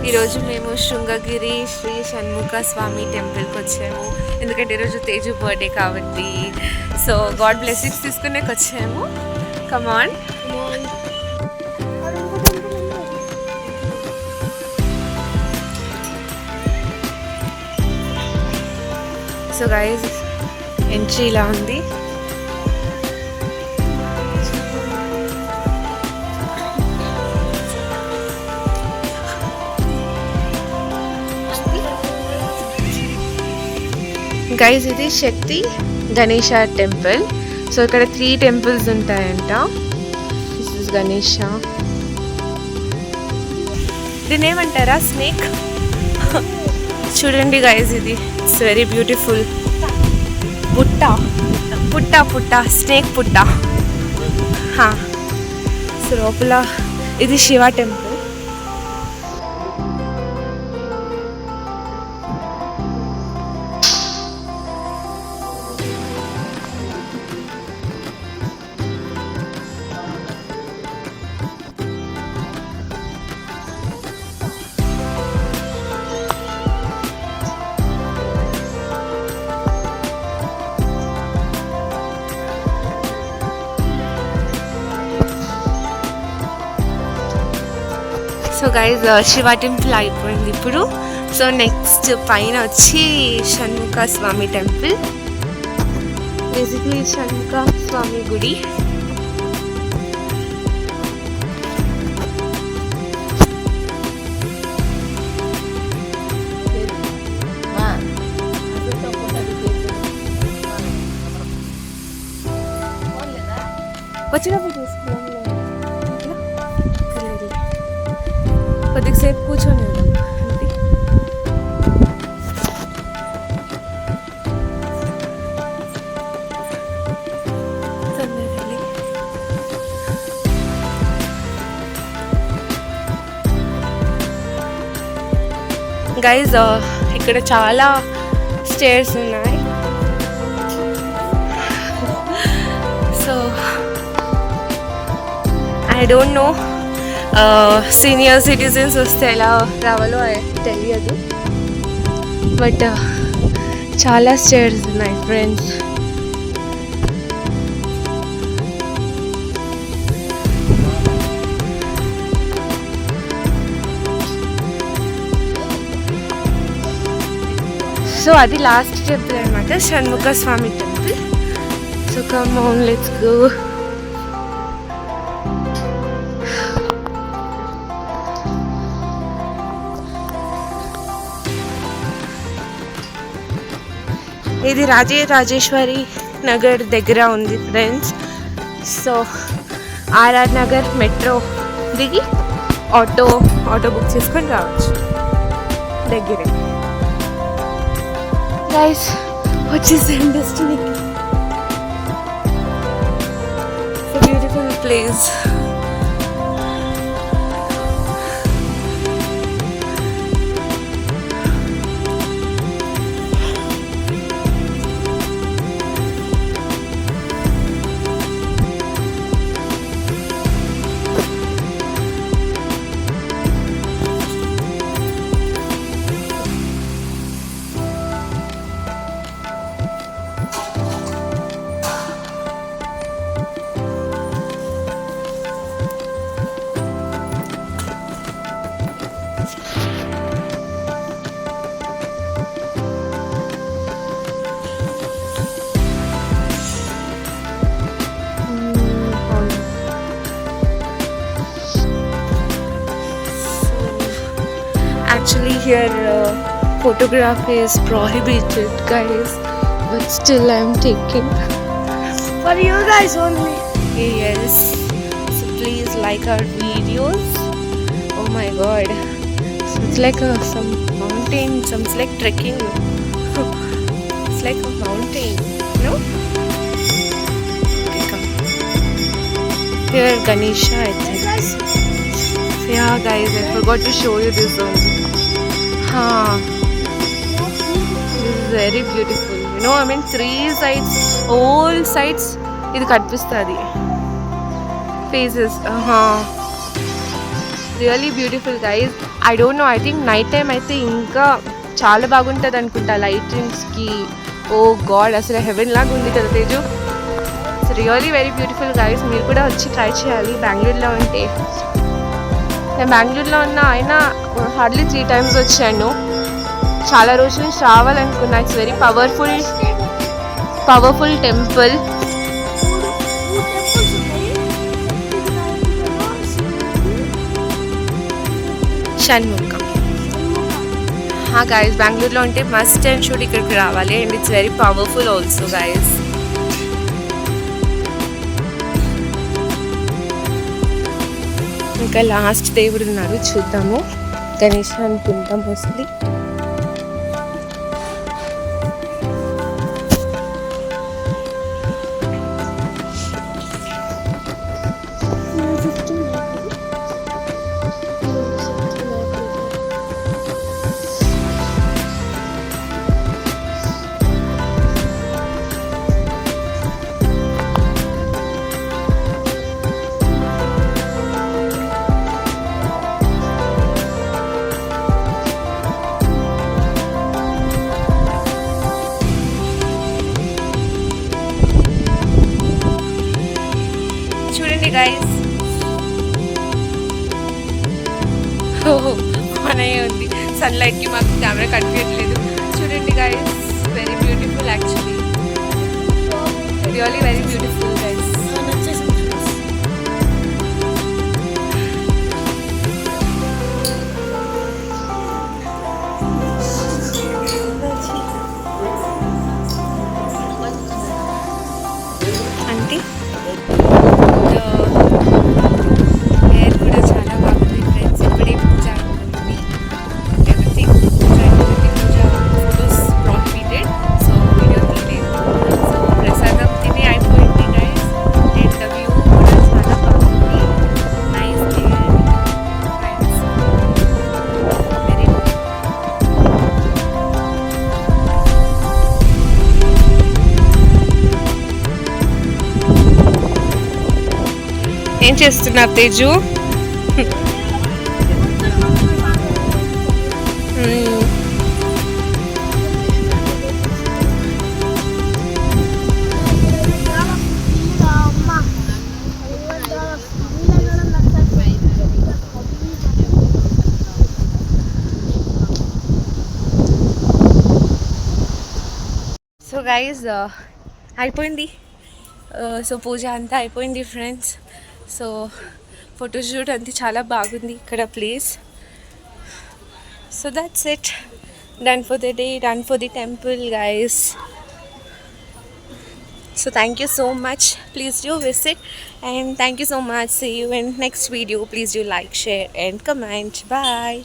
ఈరోజు మేము శృంగగిరి శ్రీ షణ్ముఖ స్వామి టెంపుల్కి వచ్చాము. ఎందుకంటే ఈరోజు తేజు బర్త్డే కాబట్టి. సో గాడ్ బ్లెస్సింగ్స్ తీసుకునేకి వచ్చాము. కమాన్. సో గైస్ ఎంట్రీ ఇలా ఉంది. గైస్ ఇది శక్తి గణేష టెంపుల్. సో ఇక్కడ 3 టెంపుల్స్ ఉంటాయంట. This is Ganesha. దీని ఏమంటారా? స్నేక్. చూడండి గైస్, ఇది ఇట్స్ వెరీ బ్యూటిఫుల్. పుట్ట పుట్ట పుట్ట స్నేక్ పుట్ట. సో లోపల ఇది Shiva temple. So guys Shiva temple అయిపోయింది ఇప్పుడు. సో నెక్స్ట్ పైన వచ్చి షణ్ముఖ స్వామి టెంపుల్. బేసిక్లీ షణ్ముఖ స్వామి గుడి. వచ్చినప్పుడు తీసుకున్నాం. కొద్దిసేపు కూర్చొని అంతే. గైజ్ ఇక్కడ చాలా స్టేర్స్ ఉన్నాయి. So I don't know senior citizens వస్తే ఎలా రావాలో తెలియదు. బట్ చాలా స్టేర్స్ ఉన్నాయి ఫ్రెండ్స్. సో అది లాస్ట్ టెంపుల్ అనమాట, Shanmukha Swami temple. So come on, let's go. ఇది రాజేశ్వరి నగర్ దగ్గర ఉంది friends. So RR Nagar metro దిగి ఆటో బుక్ చేసుకొని రావచ్చు, దగ్గరే. గైస్ వచ్చేసాం డెస్టినీకి. Beautiful place. Actually here photography is prohibited, guys, but still I'm taking for you guys only. Yes, so please like our videos. Oh my god, so it's like some mountain, it's like trekking. It's like a mountain, no? Okay, come. Here Ganesha, I think. Yeah guys, I forgot to show you this one. This is very beautiful. You know, I mean 3 sides, all sides ఇది కనిపిస్తుంది. Faces. Really beautiful, guys. I don't no, I think night time అయితే ఇంకా చాలా బాగుంటుంది అనుకుంటా లైటింగ్స్కి. ఓ God, అసలు haven లాగా ఉంది కదా Teju. It's really very beautiful guys. మీరు కూడా వచ్చి ట్రై చేయాలి బెంగళూరులో ఉంటే. నేను బెంగళూరులో ఉన్న అయినా హార్డ్లీ 3 times వచ్చాను. చాలా రోజుల నుంచి రావాలనుకున్నా. It's very powerful temple. Shanmukham. Guys, బెంగళూరులో ఉంటే మస్ట్ అండ్ షుడ్ ఇక్కడికి రావాలి. And it's very powerful also guys. ఇంకా లాస్ట్ దేవుడు ఉన్నారు, చూద్దాము. గణేష్ అనుకుంటాం మోస్ట్లీ. గైస్, మనయే ఉంది. సన్లైట్కి మాకు కెమెరా కనిపించట్లేదు. చూడండి guys, very beautiful actually. Really very beautiful guys. అంటే ఎయిర్ కూడా చాలా బాగుంది ఫ్రెండ్స్. ఇప్పుడే పూజ అవుతుంది. ఎవ్రీథింగ్ పూజ అయిపోయింది. పూజ ఫొటోస్ ప్రొహిబిటెడ్, సో వీడియో తీయలేదు. సో ప్రసాదం తిని అయిపోయింది గైస్. అండ్ వ్యూ కూడా చాలా బాగుంది. Nice day friends. Very good. ఏం చేస్తున్నారు తేజు? సో గైజ్, అయిపోయింది. సో పూజ అంతా అయిపోయింది ఫ్రెండ్స్. సో ఫోటోషూట్ అంతా చాలా బాగుంది ఇక్కడ place. So that's it. Done for the day, done for the temple guys. So thank you so much. Please do visit and thank you so much. See you in next video. Please do like, share and comment. Bye.